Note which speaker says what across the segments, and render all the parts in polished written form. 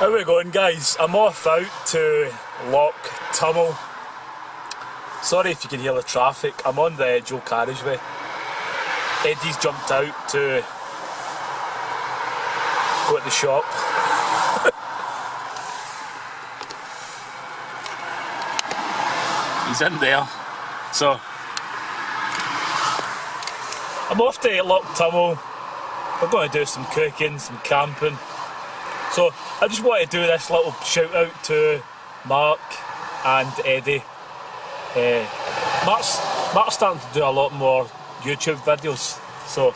Speaker 1: How we going, guys? I'm off out to Loch Tummel. Sorry if you can hear the traffic. I'm on the dual carriageway. Eddie's jumped out to go to the shop. He's in there. So I'm off to Loch Tummel. We're going to do some cooking, some camping. So I just want to do this little shout out to Mark and Eddie. Mark's starting to do a lot more YouTube videos, so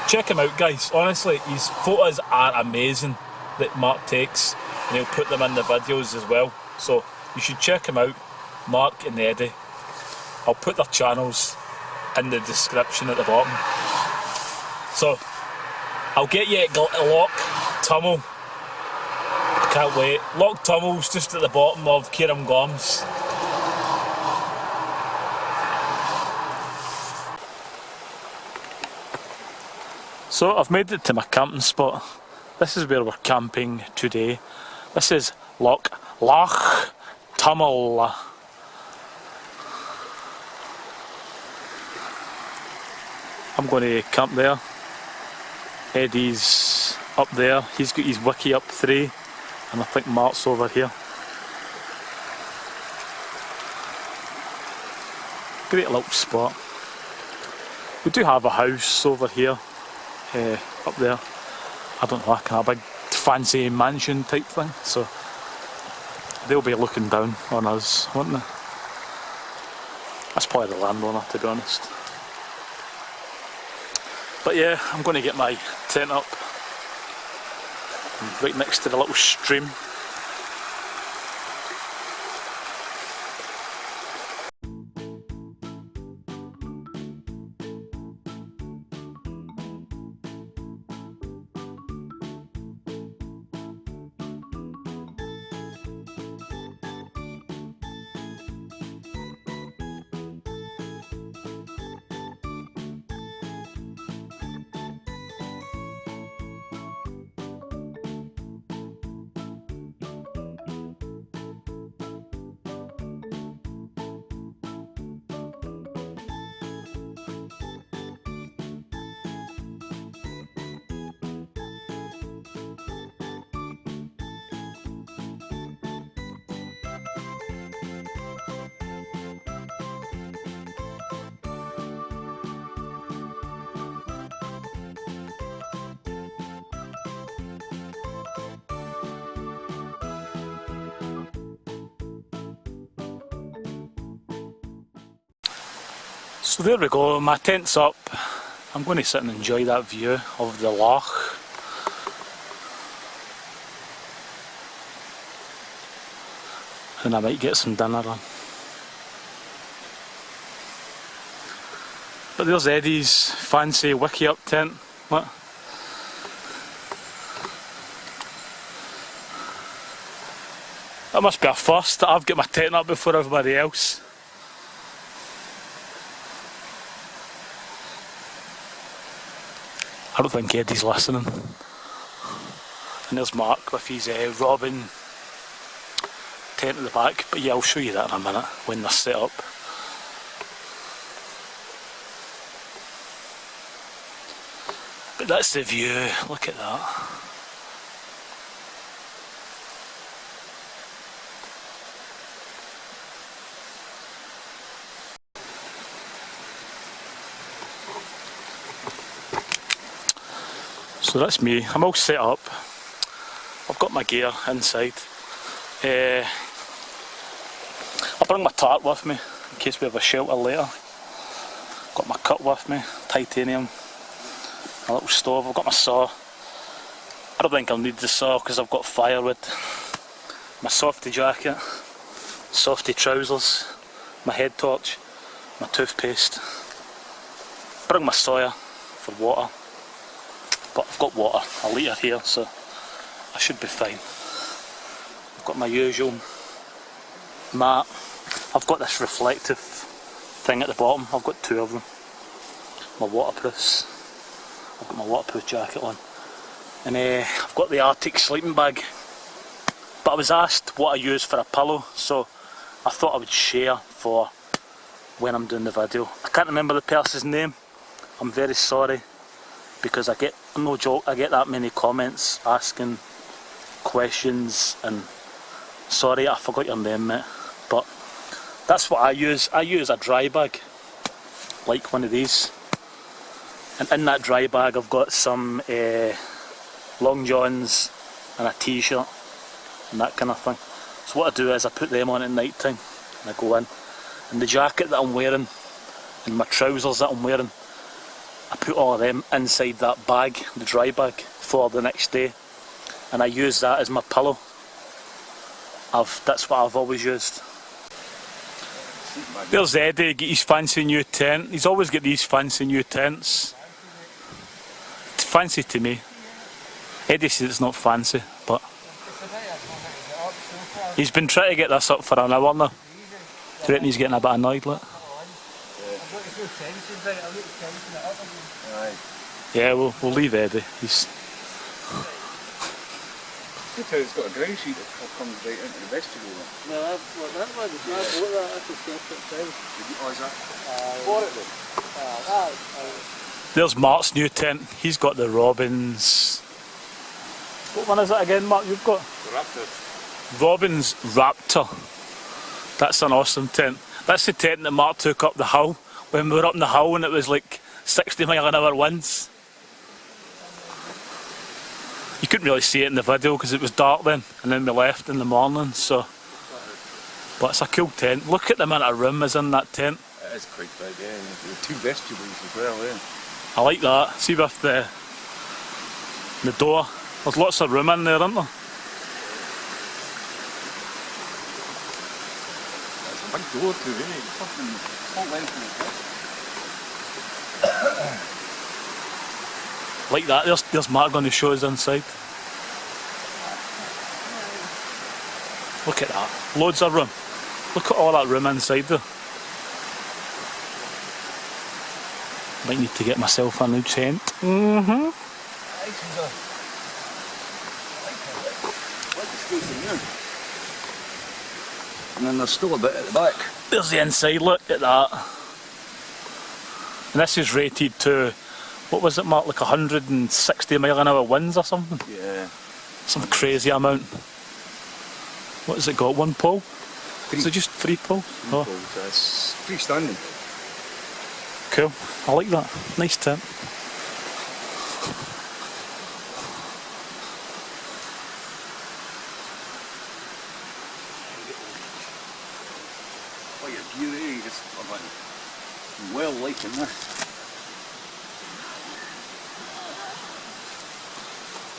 Speaker 1: check him out, guys. Honestly, his photos are amazing that Mark takes, and he'll put them in the videos as well. So you should check him out, Mark and Eddie. I'll put their channels in the description at the bottom. So I'll get you at Loch Tummel. I can't wait. Loch Tummel's just at the bottom of Cairngorms. So I've made it to my camping spot. This is where we're camping today. This is Loch Tummel. I'm going to camp there. Eddie's up there. He's got his wiki up 3, and I think Mark's over here. Great little spot. We do have a house over here. Up there, I don't know, like a big fancy mansion type thing, so they'll be looking down on us, won't they? That's probably the landowner, to be honest. But yeah, I'm going to get my tent up. I'm right next to the little stream. So there we go, my tent's up. I'm going to sit and enjoy that view of the loch. And I might get some dinner on. But there's Eddie's fancy wiki up tent. What? That must be a first. I've got my tent up before everybody else. I don't think Eddie's listening. And there's Mark with his robin tent at the back, but yeah, I'll show you that in a minute when they're set up. But that's the view, look at that. So that's me, I'm all set up. I've got my gear inside. I'll bring my tarp with me in case we have a shelter later. Got my cut with me, titanium, a little stove, I've got my saw. I don't think I'll need the saw because I've got firewood. My softy jacket, softy trousers, my head torch, my toothpaste. Bring my Sawyer for water. But I've got water, a litre here, so I should be fine. I've got my usual mat. I've got this reflective thing at the bottom. I've got 2 of them. My waterproofs. I've got my waterproof jacket on. And I've got the Arctic sleeping bag But I was asked what I use for a pillow, so I thought I would share for when I'm doing the video. I can't remember the person's name. I'm very sorry, because I get, no joke, I get that many comments asking questions, and sorry I forgot your name, mate. But that's what I use. I use a dry bag, like one of these. And in that dry bag I've got some long johns and a t-shirt and that kind of thing. So what I do is I put them on at night time and I go in. And the jacket that I'm wearing and my trousers that I'm wearing, I put all of them inside that bag, the dry bag, for the next day. And I use that as my pillow. That's what I've always used. There's Eddie, get his fancy new tent. He's always got these fancy new tents. It's fancy to me. Eddie says it's not fancy, but he's been trying to get this up for an hour now. Do you reckon he's getting a bit annoyed, like? Yeah, we'll leave Eddie. He's...
Speaker 2: Look how it's got a ground sheet that comes right into the vestibule.
Speaker 3: No, that one, I bought that, that's a separate thing.
Speaker 2: Oh, is that? Bought it then?
Speaker 1: There's Mark's new tent. He's got the Robins. What one is it again, Mark? You've got?
Speaker 2: The Raptor.
Speaker 1: Robins Raptor. That's an awesome tent. That's the tent that Mark took up the hill when we were up in the hill and it was like 60-mile-an-hour winds. You couldn't really see it in the video because it was dark then, and then we left in the morning, so... But it's a cool tent. Look at the amount of room is in that tent.
Speaker 2: It is quite big, yeah. The two vestibules as well, yeah.
Speaker 1: I like that. See with the door, there's lots of room in there, isn't there?
Speaker 2: It's a big door too, isn't it? It's fucking whole length of the
Speaker 1: Like that, there's Mark going to show us inside. Look at that, loads of room. Look at all that room inside there. Might need to get myself a new tent.
Speaker 2: And then there's still a bit at the back.
Speaker 1: There's the inside, look at that. And this is rated to, what was it, Mark, like 160-mile-an-hour winds or something?
Speaker 2: Yeah.
Speaker 1: Some crazy amount. What has it got, one pole? Is it just three poles?
Speaker 2: Oh. It's freestanding.
Speaker 1: Cool, I like that. Nice tent.
Speaker 2: Oh, your view there, you just well liking this.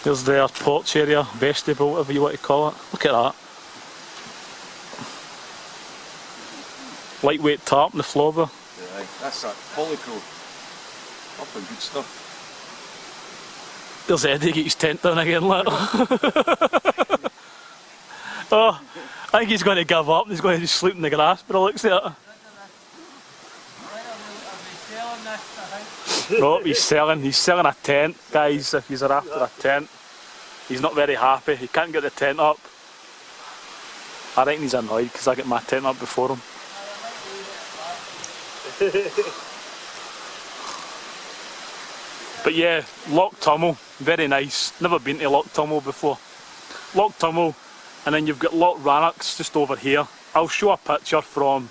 Speaker 1: There's their porch area, vestibule, whatever you want to call it. Look at that. Lightweight tarp on the floor there.
Speaker 2: Yeah, that's that polycro. Up and good stuff.
Speaker 1: There's Eddie, get his tent down again, look. Oh, I think he's going to give up and he's going to just sleep in the grass, but it looks at it. No, he's selling a tent, guys, if you're after a tent. He's not very happy, he can't get the tent up. I reckon he's annoyed because I get my tent up before him. But yeah, Loch Tummel, very nice. Never been to Loch Tummel before. Loch Tummel, and then you've got Loch Rannoch's just over here. I'll show a picture from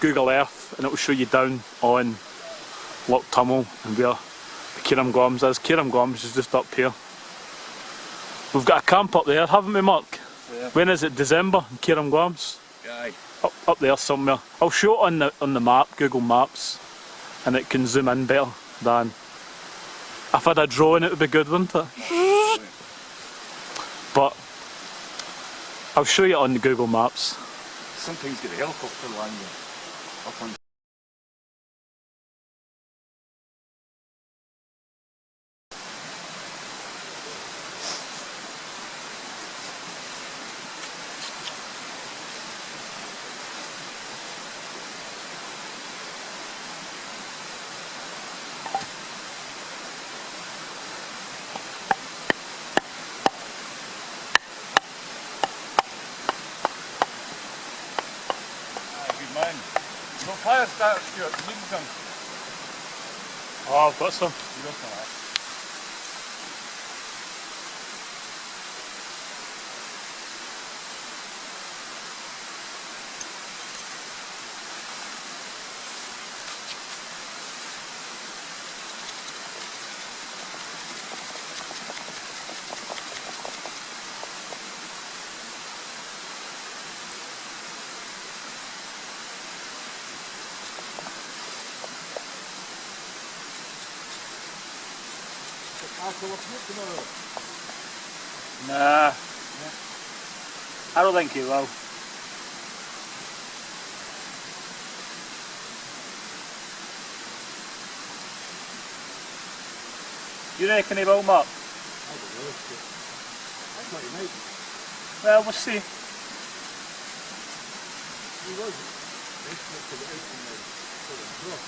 Speaker 1: Google Earth and it'll show you down on Loch Tummel and where the cairngorms is. Cairngorms is just up here. We've got a camp up there, haven't we, Mark?
Speaker 2: Yeah.
Speaker 1: When is it? December in cairngorms?
Speaker 2: Aye.
Speaker 1: Up there somewhere. I'll show it on the map, Google Maps, and it can zoom in better than if I had a drone. It would be good, wouldn't it? But I'll show you on the Google Maps.
Speaker 2: Sometimes get a helicopter landing up on. got fire starter, Stuart. You need some.
Speaker 1: Oh, I've got some.
Speaker 2: You got some.
Speaker 1: Nah. I don't think he will. You reckon he will, Mark?
Speaker 3: I don't know. That's what he might.
Speaker 1: Well, we'll see.
Speaker 3: He was. They to the out in the floor.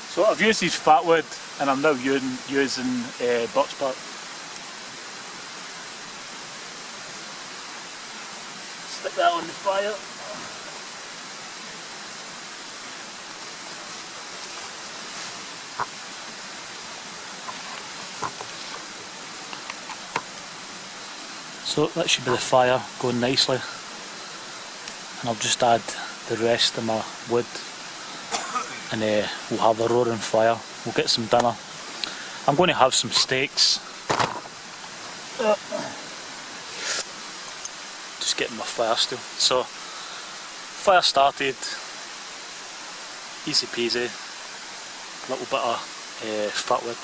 Speaker 1: So I've used these fat wood and I'm now using birch bark. Stick that on the fire. So that should be the fire going nicely, and I'll just add the rest of my wood and we'll have a roaring fire. We'll get some dinner. I'm going to have some steaks. Just getting my fire still. So fire started, easy peasy, little bit of fat wood.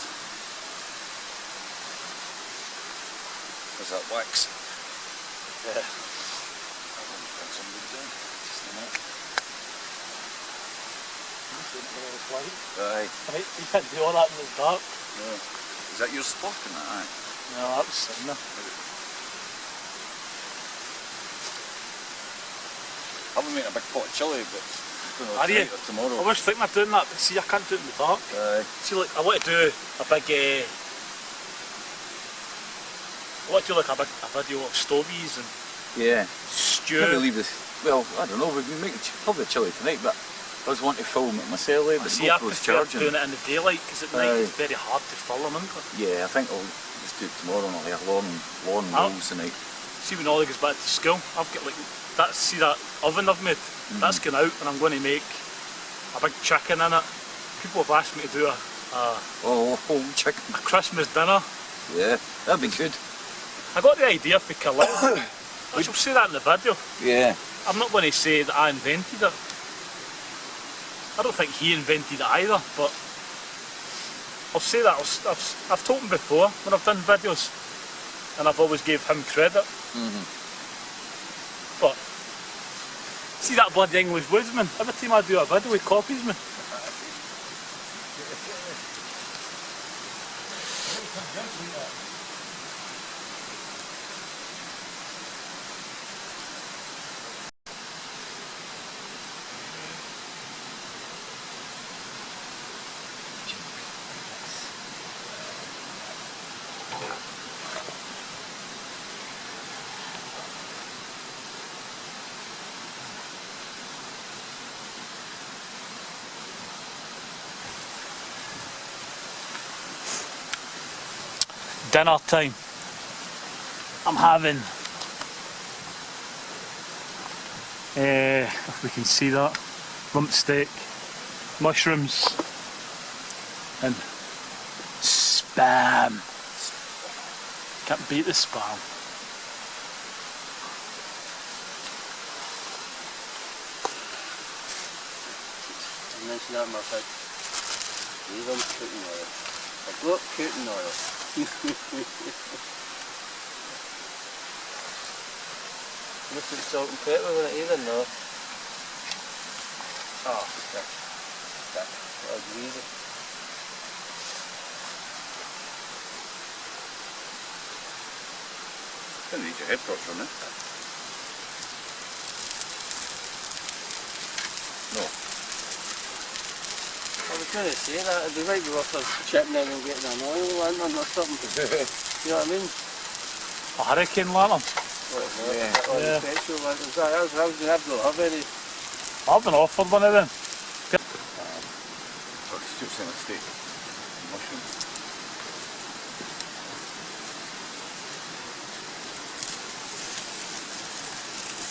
Speaker 2: Is that wax?
Speaker 1: Yeah.
Speaker 2: Aye.
Speaker 1: Right, you can't do all that in the dark.
Speaker 2: No. Is that your sparking that? Aye.
Speaker 1: No, that was sitting there.
Speaker 2: I've been making a big pot of chilli, but
Speaker 1: Are you?
Speaker 2: tomorrow.
Speaker 1: I was thinking of doing that, but see, I can't do it in the dark.
Speaker 2: Aye.
Speaker 1: See, like, I want to do a big, I want to do like a video of stovies and
Speaker 2: Yeah.
Speaker 1: stew.
Speaker 2: Maybe leave this. Well, I don't know. We've been making probably chilli tonight, but I was wanting to film it myself. But
Speaker 1: See, I
Speaker 2: GoPro's
Speaker 1: prefer
Speaker 2: charging.
Speaker 1: doing it in the daylight because at night
Speaker 2: Aye.
Speaker 1: it's very hard to film, isn't it?
Speaker 2: Yeah, I think I'll just do it tomorrow and I'll have lawn
Speaker 1: Oh.
Speaker 2: rolls tonight.
Speaker 1: See, when Ollie goes back to school, I've got like that. See that oven I've made? That's going out, and I'm going to make a big chicken in it. People have asked me to do a
Speaker 2: Oh, chicken.
Speaker 1: Christmas dinner.
Speaker 2: Yeah, that'd be good.
Speaker 1: I got the idea for Khalil. I shall say that in the video.
Speaker 2: Yeah.
Speaker 1: I'm not going to say that I invented it. I don't think he invented it either, but I'll say that. I've told him before when I've done videos, and I've always gave him credit. But see that bloody English woodsman, every time I do a video he copies me. Dinner time. I'm having, if we can see that, rump steak, mushrooms, and spam. Can't beat the spam.
Speaker 3: Mention that, my friend. Leave them cooking oil. I've got cooking oil. You put salt and pepper in it either, no?
Speaker 2: Oh, stick.
Speaker 3: That'll be easy.
Speaker 2: Didn't need your head torch on it. No.
Speaker 3: I was going to say that, it'd be right worth us chipping in and getting an oil lantern or something. You know what I mean?
Speaker 1: A hurricane lantern.
Speaker 3: Or
Speaker 1: Yeah.
Speaker 3: the petrol lanterns. I was going to have to have any.
Speaker 1: I've been offered one of them.
Speaker 2: Oh, it's just in a steak. Mushrooms.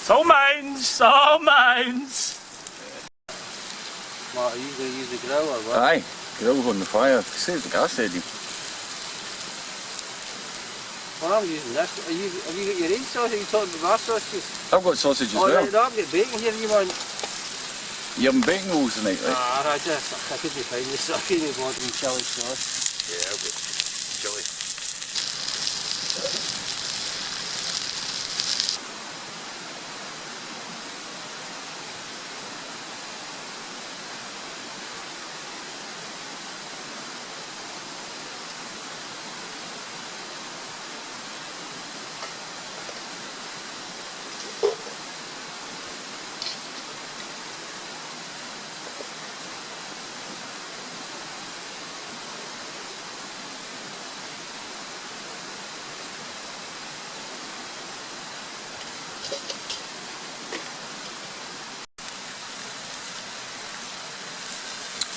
Speaker 1: It's all mine, it's all mine.
Speaker 3: Mark, are you going to use the grill or what?
Speaker 2: Aye, grill on the fire. Saves the gas, Eddie.
Speaker 3: Well, I'm using this. Have you got your own sausage? Are you talking about our sausages?
Speaker 2: I've got sausage as
Speaker 3: Oh,
Speaker 2: well.
Speaker 3: right, no, I've got bacon here if you want.
Speaker 2: You having bacon rolls tonight, right?
Speaker 3: I could be fine with sucking with water and chilli sauce.
Speaker 2: Yeah, I've got chilli.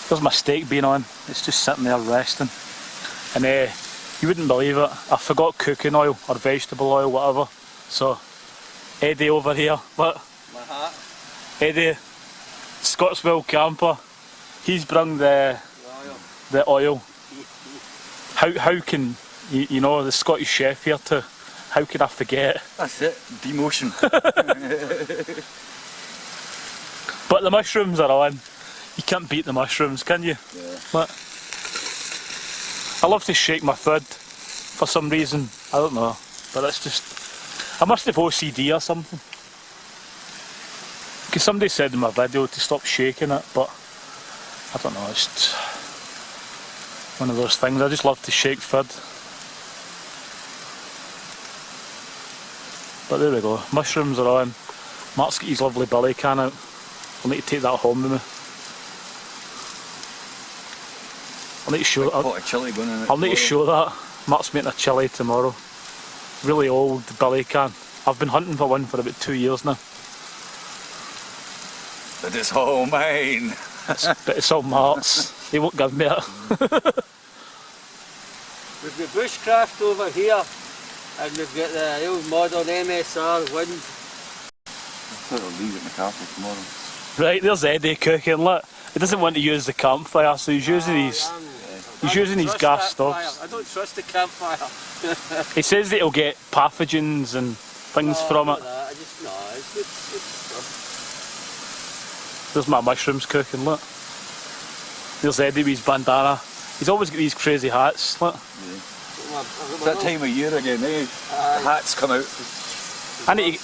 Speaker 1: There's my steak being on. It's just sitting there resting. And you wouldn't believe it. I forgot cooking oil or vegetable oil, whatever. So Eddie over here, look.
Speaker 3: My hat.
Speaker 1: Eddie, Scotswell camper. He's brung the oil. How can you know the Scottish chef here too? How could I forget?
Speaker 2: That's it, demotion.
Speaker 1: But the mushrooms are on. You can't beat the mushrooms, can you?
Speaker 2: Yeah.
Speaker 1: But I love to shake my food for some reason. I don't know, but it's just I must have OCD or something. Because somebody said in my video to stop shaking it, but I don't know. It's just one of those things. I just love to shake food. But there we go. Mushrooms are on. Mark's got his lovely billy can out. I'll need to take that home with me. I'll need to show.
Speaker 2: Pot of chilli going in it.
Speaker 1: I'll need to show that. Mark's making a chilli tomorrow. Really old billy can. I've been hunting for one for about 2 years now.
Speaker 2: But it's all mine.
Speaker 1: But it's all Mark's. He won't give me it.
Speaker 3: We've got Bushcraft over here, and we've got the old modern MSR wind.
Speaker 2: I thought I'll leave it in the car for tomorrow.
Speaker 1: Right, there's Eddie cooking. Look, he doesn't want to use the campfire, so he's using his. He's using his gas stoves.
Speaker 3: I don't trust the campfire.
Speaker 1: He says that he'll get pathogens and things from it.
Speaker 3: I just it's good stuff.
Speaker 1: There's my mushrooms cooking. Look. There's Eddie with his bandana. He's always got these crazy hats. Look.
Speaker 2: Yeah. It's that time of year again, eh? The hats come out.
Speaker 1: I need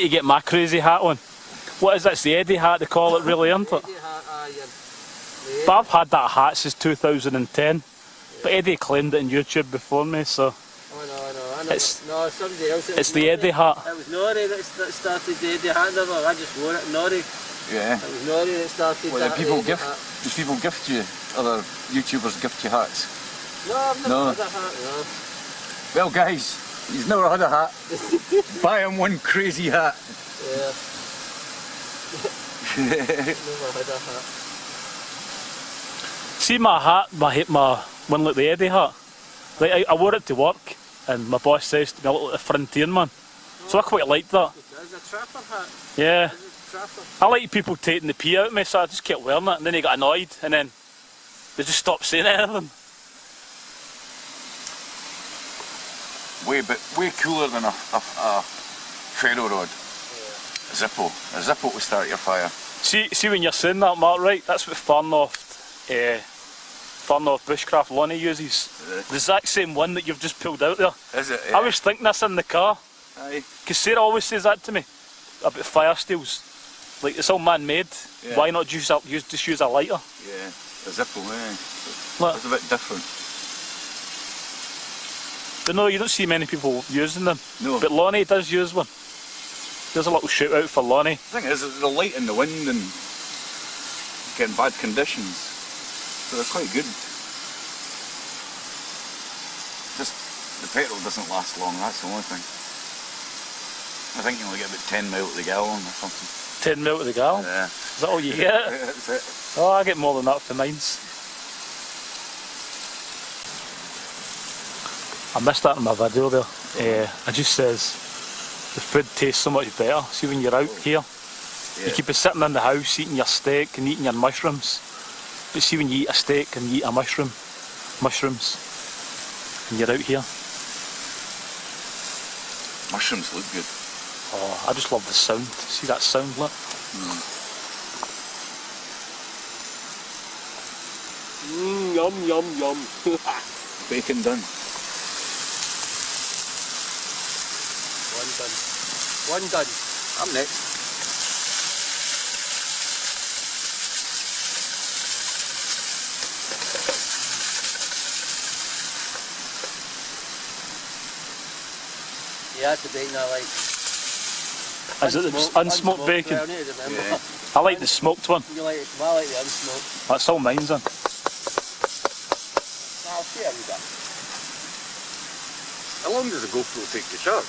Speaker 1: to get my crazy hat on. What is that? It's the Eddie hat they call it, really, isn't it? But I've had that hat since 2010. But Eddie claimed it on YouTube before me, so.
Speaker 3: I know.
Speaker 1: It's
Speaker 3: somebody else.
Speaker 1: it's the Eddie hat.
Speaker 3: It was Norrie that started the Eddie hat. Never. I just wore it. Norrie.
Speaker 2: Yeah.
Speaker 3: It was Norrie that started
Speaker 2: Well,
Speaker 3: that.
Speaker 2: do people gift you, other YouTubers gift you hats?
Speaker 3: No, I've never
Speaker 2: No.
Speaker 3: had a hat. No.
Speaker 2: Well, guys, he's never had a hat. Buy him one crazy hat.
Speaker 3: Yeah. Never had a hat.
Speaker 1: See my hat, my one like the Eddie hat. Like I wore it to work, and my boss says to me, I look like a frontier man. So I quite like that.
Speaker 3: It's a trapper hat.
Speaker 1: Yeah.
Speaker 3: It's a trapper.
Speaker 1: I like people taking the pee out of me, so I just kept wearing it, and then they got annoyed, and then they just stopped saying anything.
Speaker 2: Way cooler than a ferro rod. Yeah. Zippo. A Zippo will start your fire.
Speaker 1: See when you're saying that, Mark, right? That's what Farnoft Far North Bushcraft Lonnie uses. The exact same one that you've just pulled out there.
Speaker 2: Is it? Yeah.
Speaker 1: I was thinking this in the car.
Speaker 2: Aye.
Speaker 1: Because Sarah always says that to me about fire steels. Like, it's all man-made.
Speaker 2: Yeah.
Speaker 1: Why not just use a lighter?
Speaker 2: Yeah, a Zippo, eh?
Speaker 1: Look.
Speaker 2: It's a bit different.
Speaker 1: But no, you don't see many people using them.
Speaker 2: No.
Speaker 1: But Lonnie does use one. There's a little shout out for Lonnie.
Speaker 2: The thing is, they're light in the wind and getting bad conditions, so they're quite good. Just the petrol doesn't last long, that's the only thing. I think you only get about 10 mile to the gallon or something.
Speaker 1: 10 mil to the gallon?
Speaker 2: Yeah.
Speaker 1: Is that all you get?
Speaker 2: That's it.
Speaker 1: Oh, I get more than that for mines. I missed that in my video there. It just says the food tastes so much better. See, when you're out here, you keep it sitting in the house eating your steak and eating your mushrooms. But see, when you eat a steak and you eat a mushrooms, and you're out here.
Speaker 2: Mushrooms look good.
Speaker 1: Oh, I just love the sound. See that sound, look?
Speaker 3: Yum, yum, yum.
Speaker 2: Bacon done.
Speaker 3: One done.
Speaker 2: I'm next.
Speaker 3: Yeah, that's the bacon I like.
Speaker 1: Is it the unsmoked bacon?
Speaker 3: I need to remember.
Speaker 2: Yeah.
Speaker 1: I like the smoked one.
Speaker 3: You like it? I like the unsmoked.
Speaker 1: That's all mine's on.
Speaker 3: I'll see how you got.
Speaker 2: How long does a GoPro take to charge?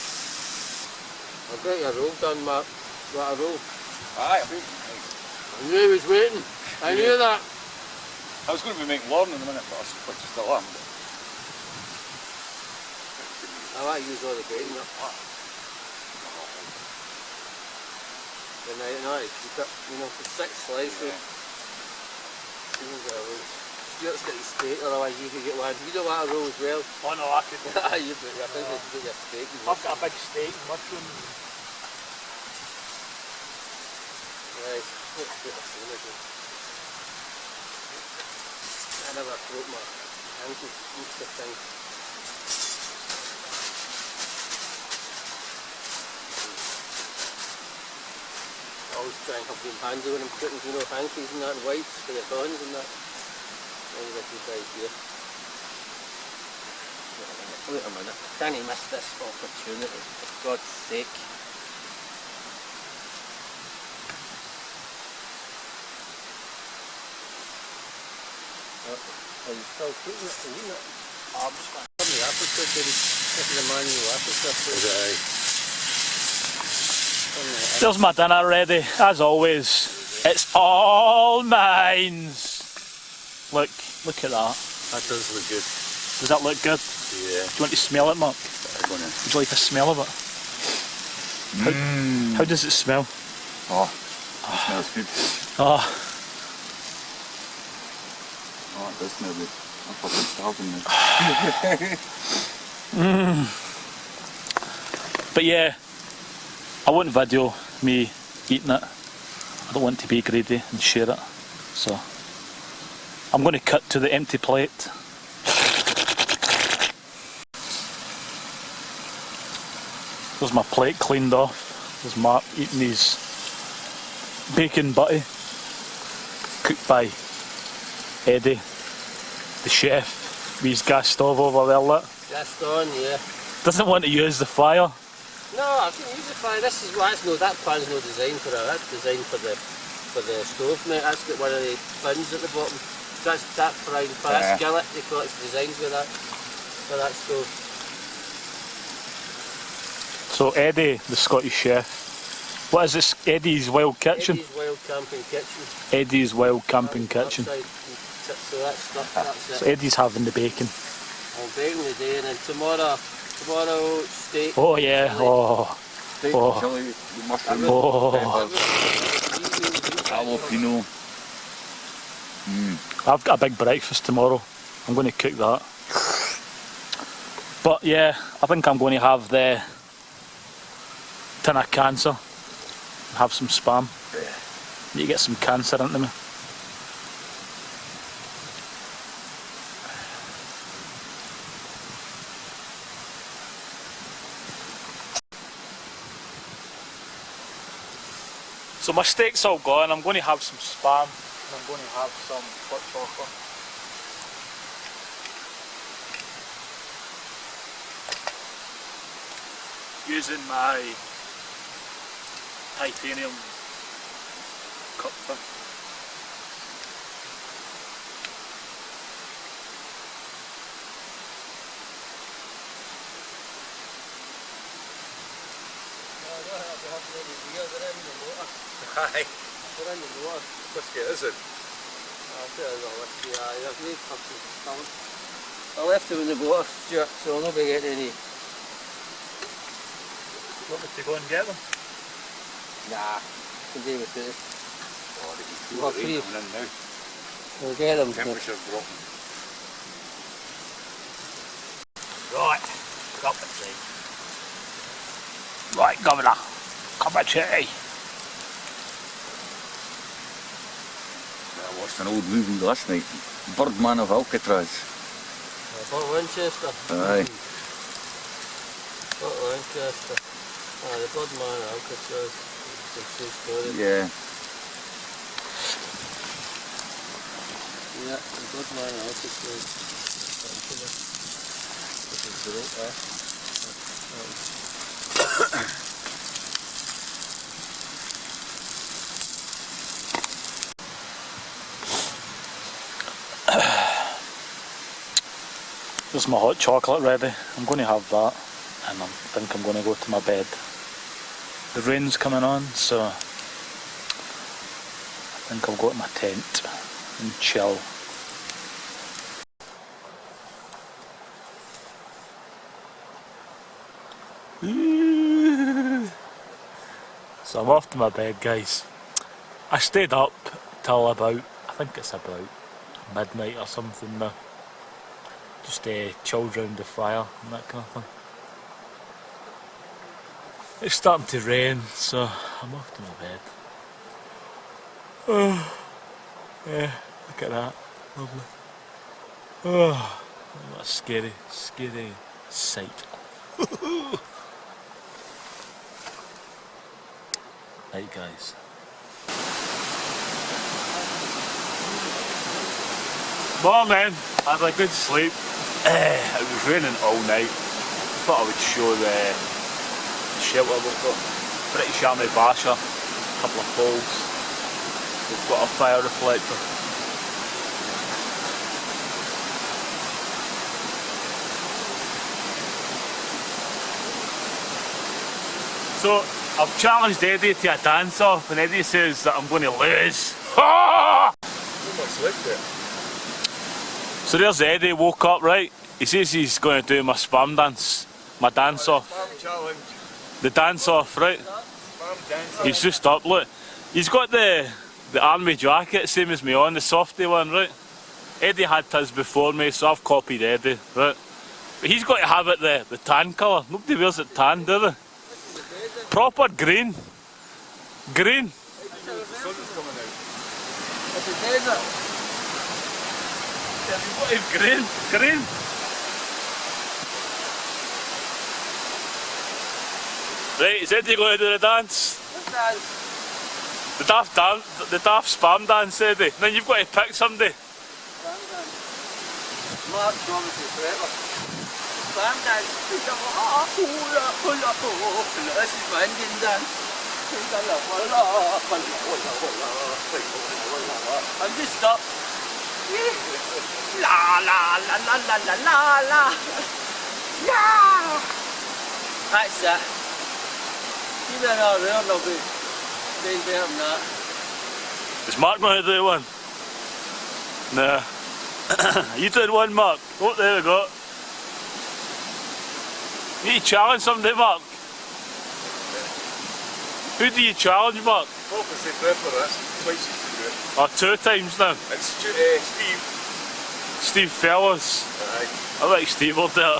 Speaker 3: I'll get your roll done, Mark. What a roll.
Speaker 2: Aye, I
Speaker 3: knew he was waiting. I knew that.
Speaker 2: was going to be making Lauren in a minute, but I switched it still am.
Speaker 3: I like to use all the bacon. The night and night, keep it, you know, for 6 slices. Stuart's got his steak, otherwise you could get one. You don't want a roll as well.
Speaker 1: Oh no, I could.
Speaker 3: I think you should get your steak.
Speaker 1: I've got a big steak, mushrooms.
Speaker 3: Right, let's put this in again. I never broke my ankle, each the thing. I always try and have them handy when I'm cooking, you know, hankies and that, and wipes for the buns and that. That's a good idea. Wait a minute, I can't miss this opportunity, for God's sake. Are you still cooking it? Are you not?
Speaker 1: I'm just going
Speaker 3: Probably Africa, this is the manual Africa.
Speaker 1: There's my dinner ready, as always. It's all mines. Look at that.
Speaker 2: That does look good.
Speaker 1: Does that look good?
Speaker 2: Yeah.
Speaker 1: Do you want to smell it, Mark? Would you like a smell of it? How does it smell?
Speaker 2: Oh, it smells good.
Speaker 1: Oh,
Speaker 2: Oh, it does smell good. I'm fucking starving now.
Speaker 1: but yeah, I won't video me eating it. I don't want to be greedy and share it. So I'm going to cut to the empty plate. There's my plate cleaned off. There's Mark eating his bacon butty, cooked by Eddie, the chef, with his gas stove over there lit.
Speaker 3: That's on, yeah.
Speaker 1: Doesn't want to use the fire.
Speaker 3: No, I can use the fire. This is what that pan's no design for it. That's designed for the stove, mate. That's got one of the fins at the bottom. So that's that frying pan, that skillet. They call it designed for that stove.
Speaker 1: So Eddie, the Scottish chef. What is this? Eddie's Wild Kitchen?
Speaker 3: Eddie's Wild Camping Kitchen.
Speaker 1: Eddie's Wild Camping Kitchen.
Speaker 3: Outside, so that's
Speaker 1: So
Speaker 3: it.
Speaker 1: Eddie's having the bacon.
Speaker 3: I'm baking the day, and then tomorrow steak.
Speaker 1: Oh yeah, oh.
Speaker 2: Steak,
Speaker 1: Oh.
Speaker 2: chilli, mushroom,
Speaker 1: Oh.
Speaker 2: jalapeno.
Speaker 1: I've got a big breakfast tomorrow. I'm going to cook that. But yeah, I think I'm going to have the tin of cancer and have some spam. Need to get some cancer into me. So my steak's all gone. I'm going to have some spam and I'm going to have some hot chocolate. Using my titanium cup thing.
Speaker 2: Aye.
Speaker 3: They're in the water.
Speaker 2: Whiskey, is it?
Speaker 3: I feel like a whiskey, aye. There's no cups of stomach. I left them in the water, Stuart, so I'll not be getting any.
Speaker 1: Want me to go and get them?
Speaker 3: Nah, can do with it.
Speaker 2: Oh, they can
Speaker 3: Well,
Speaker 2: feel the rain
Speaker 3: three.
Speaker 2: coming in now.
Speaker 3: We'll get them.
Speaker 2: Temperature's dropping.
Speaker 1: Right, cup of tea. Right, Governor, cup of tea.
Speaker 2: I watched an old movie last night, Birdman of Alcatraz.
Speaker 3: Fort Winchester.
Speaker 2: Aye.
Speaker 3: Fort Winchester. Ah, the Birdman of Alcatraz. It's a true story.
Speaker 2: Yeah.
Speaker 3: Yeah, the Birdman of Alcatraz. This is great, eh?
Speaker 1: There's my hot chocolate ready. I'm going to have that and I think I'm going to go to my bed. The rain's coming on, so I think I'll go to my tent and chill. So I'm off to my bed, guys. I stayed up till about, I think it's about midnight or something now. Just chilled round the fire and that kind of thing. It's starting to rain, so I'm off to my bed. Oh, yeah, look at that, lovely. Oh, what a scary, scary sight. Right, guys. Morning. I had a good sleep. It was raining all night. Thought I would show the shelter we've got. Pretty shammy basher. A couple of poles. We've got a fire reflector. So I've challenged Eddie to a dance off and Eddie says that I'm going to lose. So there's Eddie, woke up, right? He says he's going to do my spam dance, my dance off.
Speaker 2: Spam challenge.
Speaker 1: The dance off, right?
Speaker 2: Spam dance.
Speaker 1: He's just up, look. He's got the army jacket, same as me on, the softy one, right? Eddie had his before me, so I've copied Eddie, right? But he's got to have it the tan colour. Nobody wears it tan, do they? Proper green. Green.
Speaker 2: The sun's coming out.
Speaker 3: It's a desert.
Speaker 1: Yeah, you've got to have green. Green. Right, is Eddie going to do the dance?
Speaker 3: What dance?
Speaker 1: The daft spam dance, Eddie. Then you've got to pick somebody.
Speaker 3: Spam dance. Mark's obviously forever. Spam dance. This is my Indian dance. I'm just stop. La la la la la la la la. Yeah. That's it. Give me another round, I'll be doing better than that.
Speaker 1: Is Mark going to do one? Nah. You did one, Mark. Oh, there we go. You need to challenge somebody, Mark. Who do you challenge, Mark?
Speaker 2: Obviously Pepper, that's twice he's to do it.
Speaker 1: Oh, 2 times now.
Speaker 2: It's Steve.
Speaker 1: Steve Fellows.
Speaker 2: Aye.
Speaker 1: I like Steve up there.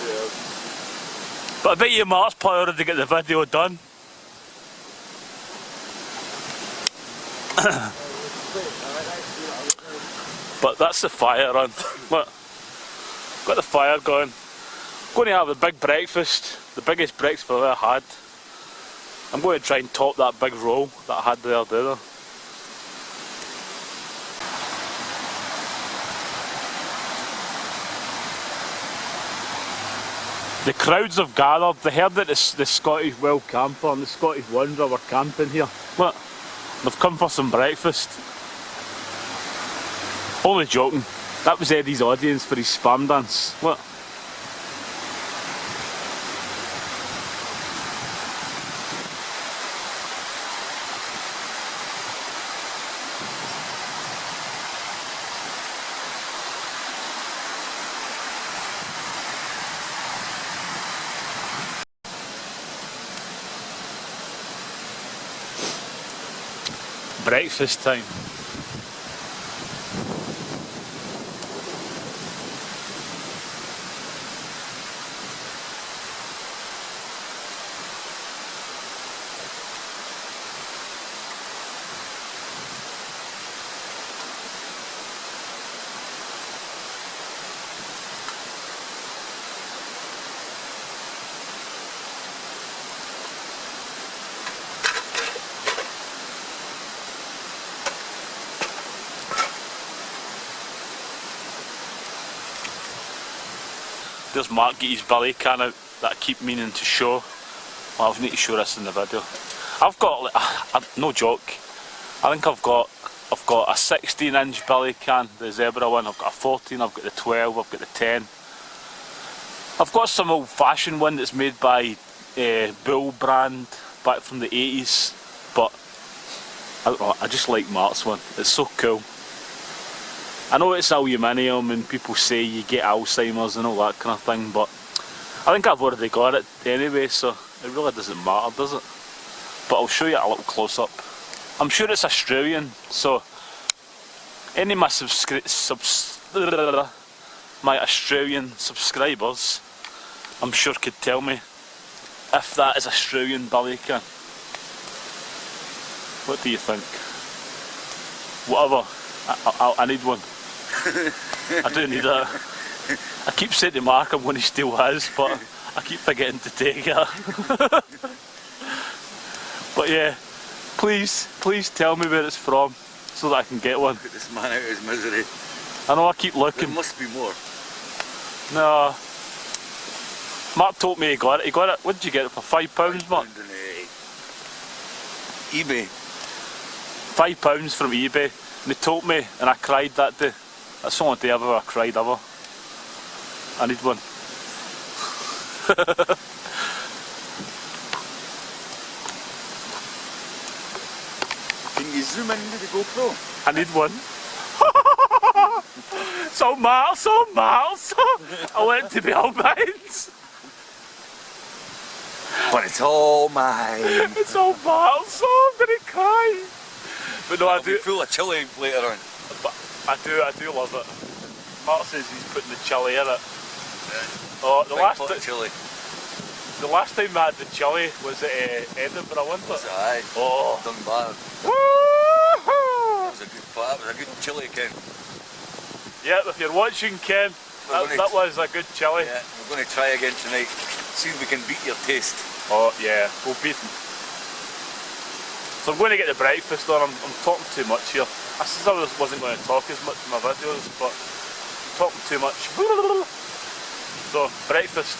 Speaker 2: Yeah.
Speaker 1: But I bet you Mark's probably already got the video done. But that's the fire on. Look. Got the fire going. Going to have a big breakfast. The biggest breakfast I've ever had. I'm going to try and top that big roll that I had the other day. The crowds have gathered. They heard that the Scottish Wild Camper and the Scottish Wanderer were camping here. Look, they've come for some breakfast. Only joking. That was Eddie's audience for his spam dance. Look. Breakfast time. There's Mark get his billy can out that I keep meaning to show. Well, I need to show this in the video. I've got, no joke, I think I've got a 16-inch billy can, the zebra one. I've got a 14, I've got the 12, I've got the 10. I've got some old-fashioned one that's made by Bull brand back from the 80s, but I just like Mark's one. It's so cool. I know it's aluminium and people say you get Alzheimer's and all that kind of thing, but I think I've already got it anyway, so it really doesn't matter, does it? But I'll show you a little close-up. I'm sure it's Australian, so any of my my Australian subscribers, I'm sure could tell me if that is Australian billy can. What do you think? Whatever, I need one. I do need it. I keep saying to Mark I'm going to steal his, but I keep forgetting to take it. But yeah, please tell me where it's from so that I can get one.
Speaker 2: Get this man out of his misery.
Speaker 1: I know I keep looking.
Speaker 2: There must be more.
Speaker 1: No. Mark told me he got it. What did you get it for? £5, Mark?
Speaker 2: eBay.
Speaker 1: £5 from eBay. And they told me, and I cried that day. That's the only day I've ever cried ever. I need one.
Speaker 2: Can you zoom into the GoPro?
Speaker 1: I need one. So Miles, I want to be all mine.
Speaker 2: But it's all mine.
Speaker 1: It's all Miles, I'm gonna cry. But no, I do.
Speaker 2: Full of chili later on.
Speaker 1: But I do love it. Mark says he's putting the chili in it.
Speaker 2: Yeah.
Speaker 1: Oh,
Speaker 2: The last time I had the chili was at Edinburgh, wasn't it? Aye.
Speaker 1: Oh,
Speaker 2: Done bad.
Speaker 1: woo-hoo!
Speaker 2: That was a good chili, Ken.
Speaker 1: Yeah, if you're watching, Ken, that was a good chili.
Speaker 2: Yeah, we're going to try again tonight. See if we can beat your taste.
Speaker 1: Oh yeah, we'll beat them. So I'm going to get the breakfast on. I'm talking too much here. I said I wasn't going to talk as much in my videos, but I'm talking too much. So, breakfast.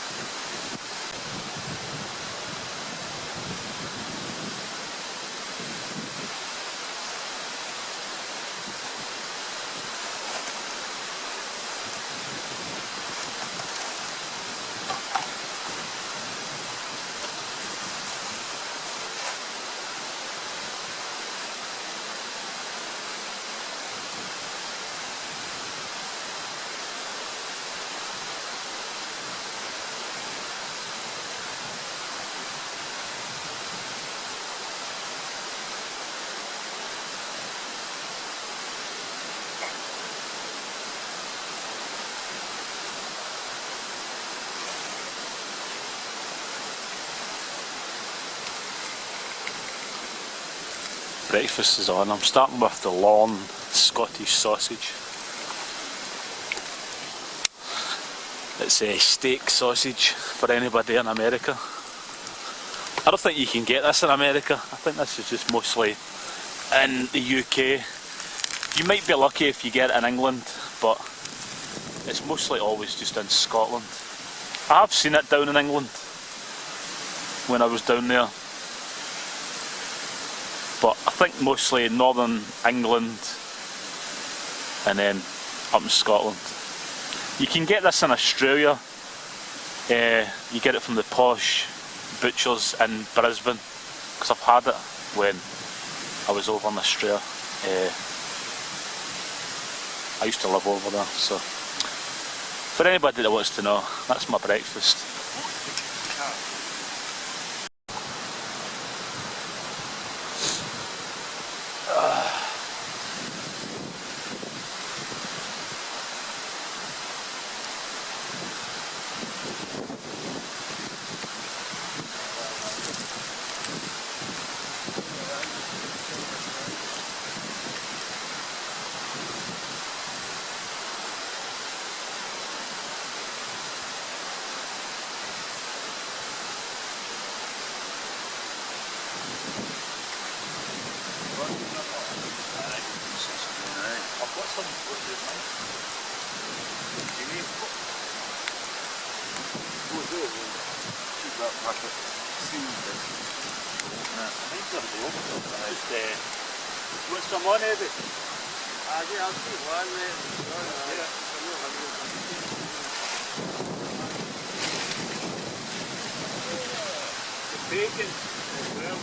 Speaker 1: Breakfast is on. I'm starting with the Lorne Scottish sausage. It's a steak sausage for anybody in America. I don't think you can get this in America. I think this is just mostly in the UK. You might be lucky if you get it in England, but it's mostly always just in Scotland. I have seen it down in England when I was down there, but I think mostly northern England and then up in Scotland. You can get this in Australia. You get it from the posh butchers in Brisbane, because I've had it when I was over in Australia. I used to live over there, so for anybody that wants to know, that's my breakfast.
Speaker 3: Want some on, Eddie? Yeah, I'll keep one, mate. The bacon as well.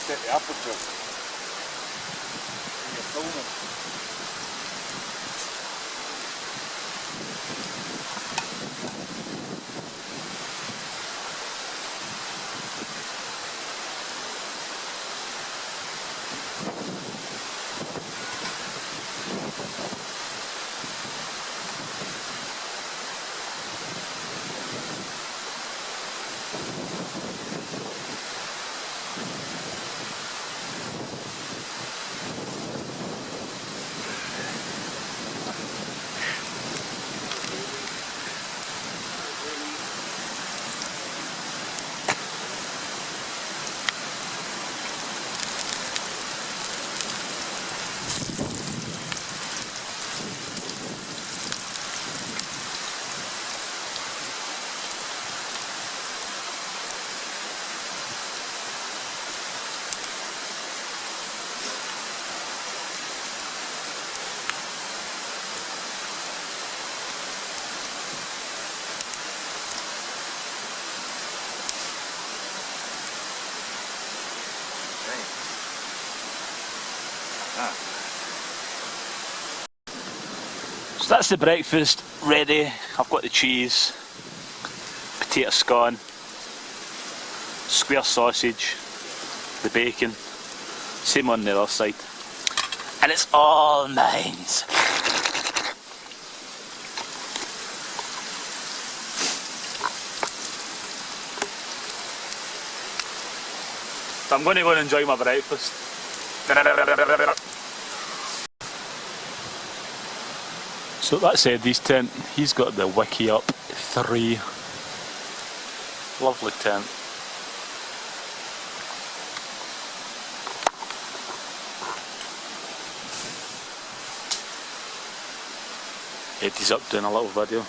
Speaker 2: Set the aperture when you're filming.
Speaker 1: So that's the breakfast ready. I've got the cheese, potato scone, square sausage, the bacon, same on the other side, and it's all mine. So I'm going to go and enjoy my breakfast. So that's Eddie's tent. He's got the wiki up 3. Lovely tent. Eddie's up doing a little video.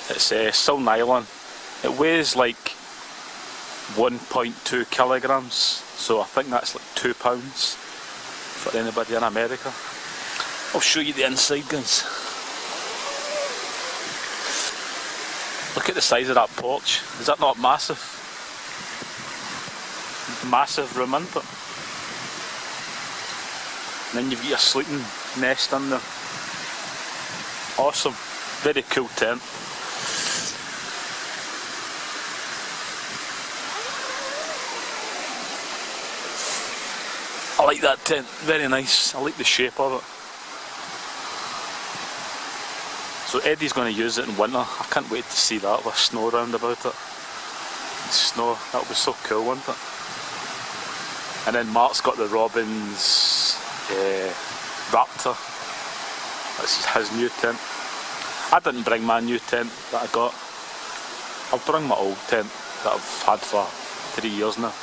Speaker 1: It's still nylon. It weighs like 1.2 kilograms, so I think that's like £2 for anybody in America. I'll show you the inside, guys. Look at the size of that porch. Is that not massive? Massive room, isn't it? And then you've got your sleeping nest in there. Awesome. Very cool tent. I like that tent, very nice. I like the shape of it. So Eddie's going to use it in winter. I can't wait to see that with snow around about it. Snow, that'll be so cool, won't it? And then Mark's got the Robbins Raptor. This is his new tent. I didn't bring my new tent that I got. I'll bring my old tent that I've had for 3 years now.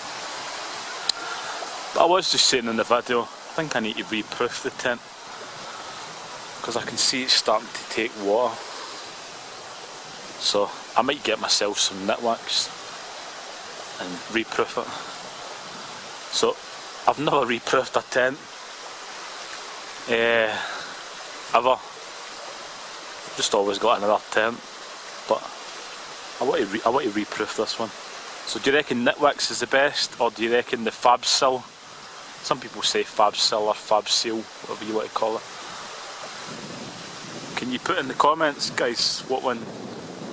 Speaker 1: But I was just saying in the video, I think I need to reproof the tent, because I can see it's starting to take water. So I might get myself some knit wax and reproof it. So I've never reproofed a tent ever. Just always got another tent, but I want to reproof this one. So do you reckon knit wax is the best, or do you reckon the Fab Seal? Some people say Fab Seal or Fab Seal, whatever you want to call it. Can you put in the comments, guys, what one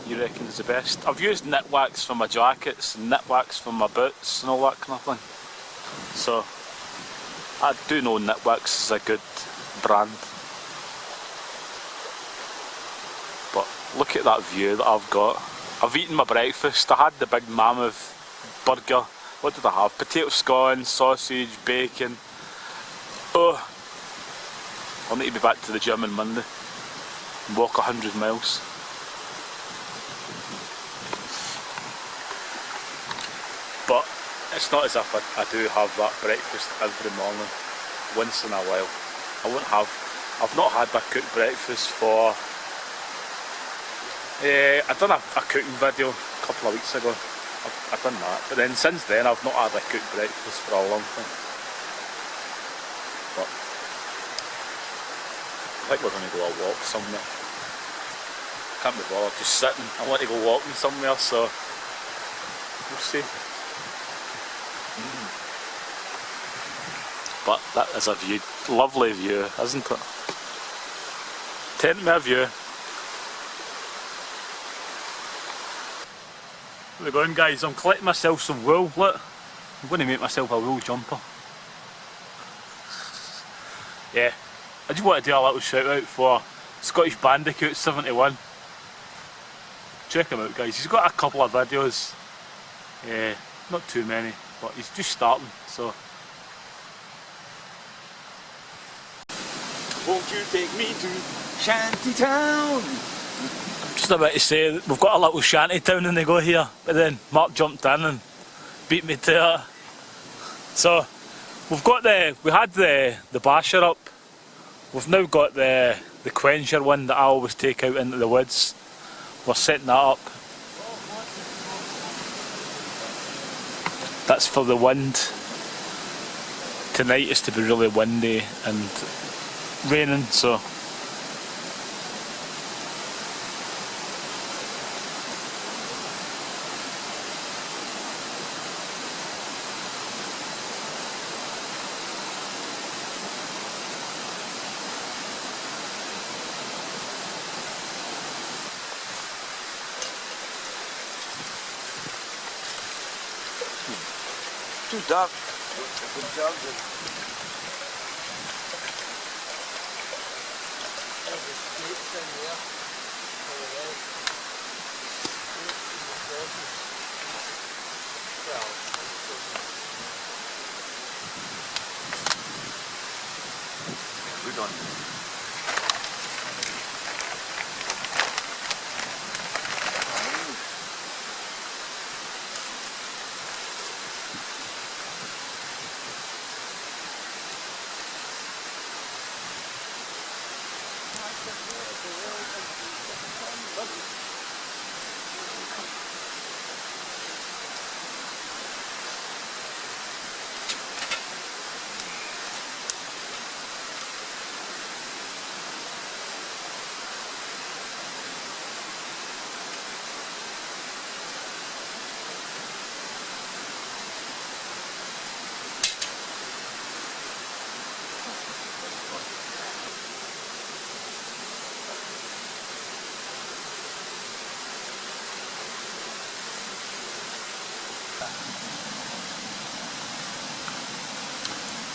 Speaker 1: you reckon is the best? I've used knit wax for my jackets and knit wax for my boots and all that kind of thing. So I do know knit wax is a good brand. But look at that view that I've got. I've eaten my breakfast. I had the big mammoth burger. What did I have? Potato scone, sausage, bacon. Oh, I'll need to be back to the gym on Monday and walk 100 miles. But it's not as if I do have that breakfast every morning. Once in a while. I've not had a cooked breakfast for... I done a cooking video a couple of weeks ago. I've done that, but then since then I've not had a cooked breakfast for a long time. But I think we're going to go a walk somewhere. Can't be bothered just sitting. I want to go walking somewhere, so we'll see. But that is a view, lovely view, isn't it? Tent me a view. How's it going, guys? I'm collecting myself some wool. Look, I'm going to make myself a wool jumper. Yeah, I just want to do a little shout out for Scottish Bandicoot 71. Check him out, guys. He's got a couple of videos. Not too many, but he's just starting, so.
Speaker 2: Won't you take me to Shantytown?
Speaker 1: Just about to say we've got a little shanty town in the go here, but then Mark jumped in and beat me to it. So we had the basher up. We've now got the quencher one that I always take out into the woods. We're setting that up. That's for the wind. Tonight is to be really windy and raining, so
Speaker 2: Too dark. Good on.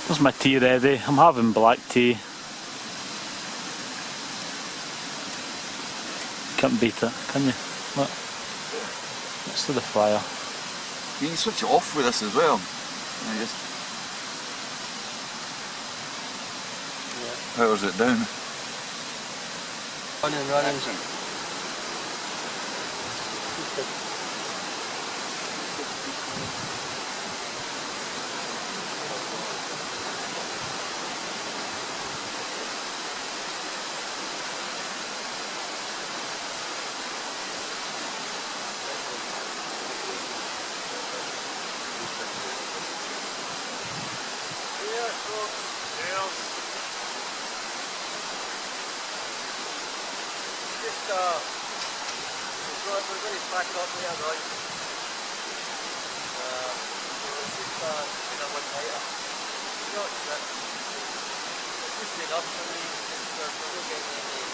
Speaker 1: There's my tea ready. I'm having black tea. Can't beat it, can you? Look. Next to the fire.
Speaker 2: You can switch it off with this as well. You just powers it down.
Speaker 3: Running. We're going to pack up there, right? So it's just a one-nighter. It's just enough for me. We're not getting any.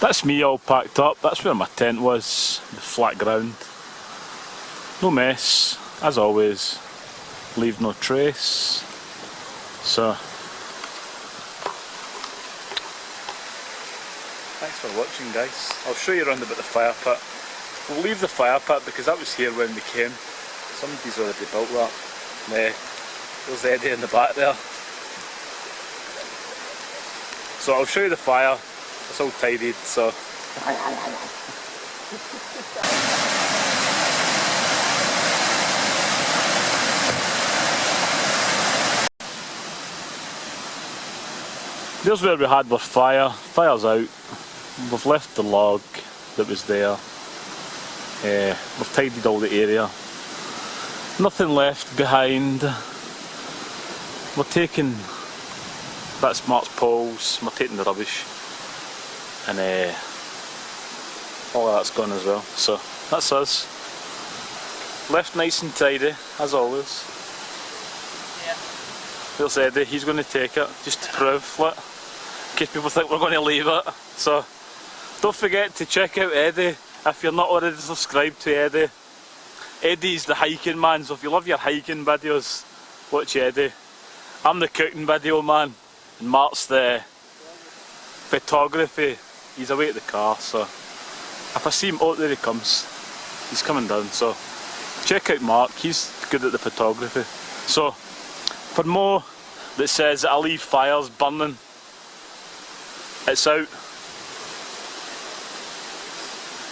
Speaker 1: That's me all packed up. That's where my tent was, the flat ground. No mess, as always. Leave no trace. So, thanks for watching, guys. I'll show you around about the fire pit. We'll leave the fire pit because that was here when we came. Somebody's already built that. There's Eddie in the back there. So I'll show you the fire. It's all tidied, so. There's where we had our fire. Fire's out. We've left the log that was there. We've tidied all the area. Nothing left behind. We're taking, that's Mark's poles, we're taking the rubbish. And all of that's gone as well. So that's us. Left nice and tidy, as always.
Speaker 3: Yeah.
Speaker 1: There's Eddie, he's going to take it, just to prove, look, in case people think we're going to leave it. So don't forget to check out Eddie if you're not already subscribed to Eddie. Eddie's the hiking man, so if you love your hiking videos, watch Eddie. I'm the cooking video man, and Mark's the photography. He's away at the car, so if I see him, oh there he comes. He's coming down, so check out Mark, he's good at the photography. So, for more that says that I leave fires burning, it's out.